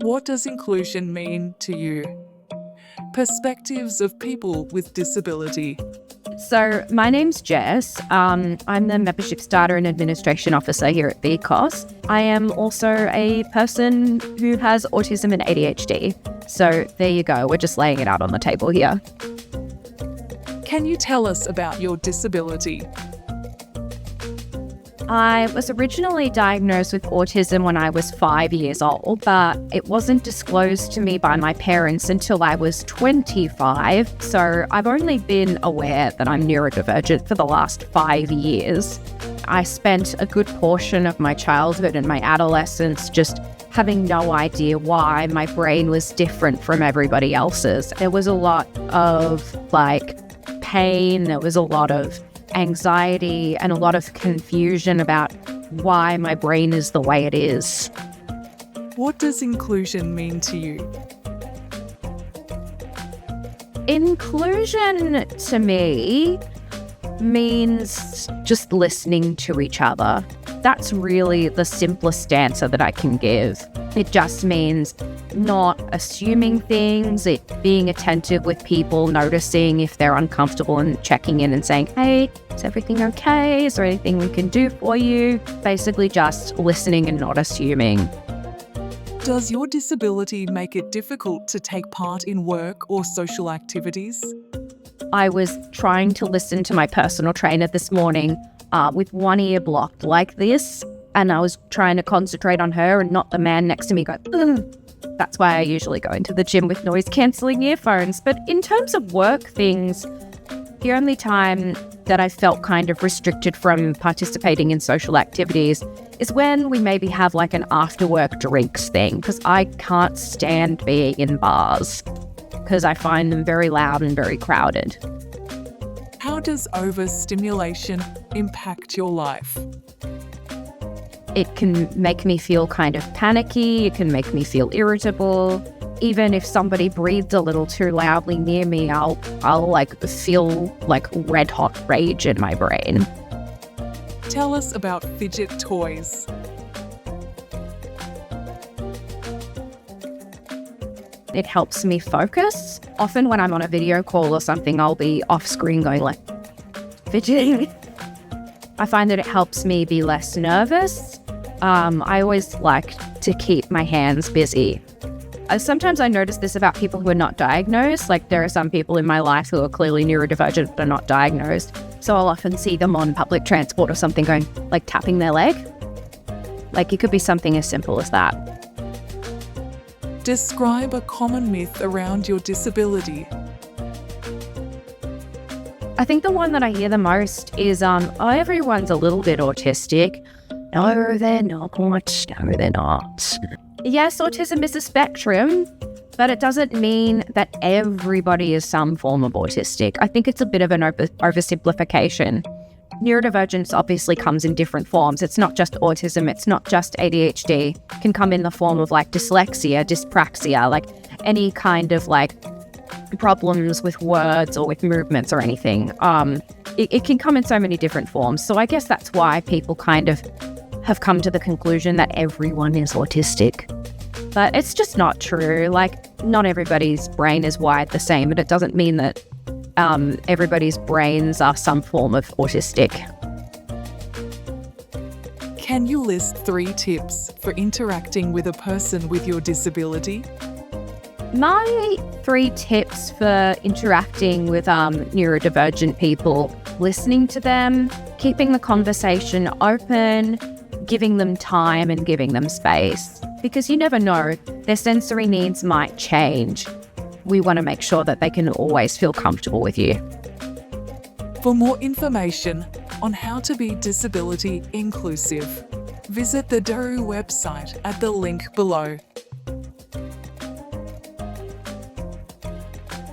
What does inclusion mean to you? Perspectives of people with disability. So my name's Jess. I'm the Membership Starter and Administration Officer here at VCOS. I am also a person who has autism and ADHD. So there you go. We're just laying it out on the table here. Can you tell us about your disability? I was originally diagnosed with autism when I was 5 years old, but it wasn't disclosed to me by my parents until I was 25. So I've only been aware that I'm neurodivergent for the last 5 years. I spent a good portion of my childhood and my adolescence just having no idea why my brain was different from everybody else's. There was a lot of pain, there was a lot of anxiety and a lot of confusion about why my brain is the way it is. What does inclusion mean to you? Inclusion to me means just listening to each other. That's really the simplest answer that I can give. It just means not assuming things, it being attentive with people, noticing if they're uncomfortable and checking in and saying, hey, is everything okay? Is there anything we can do for you? Basically just listening and not assuming. Does your disability make it difficult to take part in work or social activities? I was trying to listen to my personal trainer this morning with one ear blocked like this, and I was trying to concentrate on her and not the man next to me going, ugh. That's why I usually go into the gym with noise-cancelling earphones. But in terms of work things, the only time that I felt kind of restricted from participating in social activities is when we maybe have like an after-work drinks thing, because I can't stand being in bars because I find them very loud and very crowded. How does overstimulation impact your life? It can make me feel kind of panicky. It can make me feel irritable. Even if somebody breathes a little too loudly near me, I'll feel like red hot rage in my brain. Tell us about fidget toys. It helps me focus. Often when I'm on a video call or something, I'll be off screen going like fidgeting. I find that it helps me be less nervous. I always like to keep my hands busy. Sometimes I notice this about people who are not diagnosed. Like there are some people in my life who are clearly neurodivergent but are not diagnosed. So I'll often see them on public transport or something going, like tapping their leg. Like it could be something as simple as that. Describe a common myth around your disability. I think the one that I hear the most is, everyone's a little bit autistic. No, they're not. No, they're not. Yes, autism is a spectrum, but it doesn't mean that everybody is some form of autistic. I think it's a bit of an oversimplification. Neurodivergence obviously comes in different forms. It's not just autism. It's not just ADHD. It can come in the form of like dyslexia, dyspraxia, like any kind of like problems with words or with movements or anything. It can come in so many different forms. So I guess that's why people kind of have come to the conclusion that everyone is autistic. But it's just not true. Like, not everybody's brain is wired the same, but it doesn't mean that everybody's brains are some form of autistic. Can you list 3 tips for interacting with a person with your disability? My 3 tips for interacting with neurodivergent people: listening to them, keeping the conversation open, giving them time and giving them space. Because you never know, their sensory needs might change. We want to make sure that they can always feel comfortable with you. For more information on how to be disability inclusive, visit the DORU website at the link below.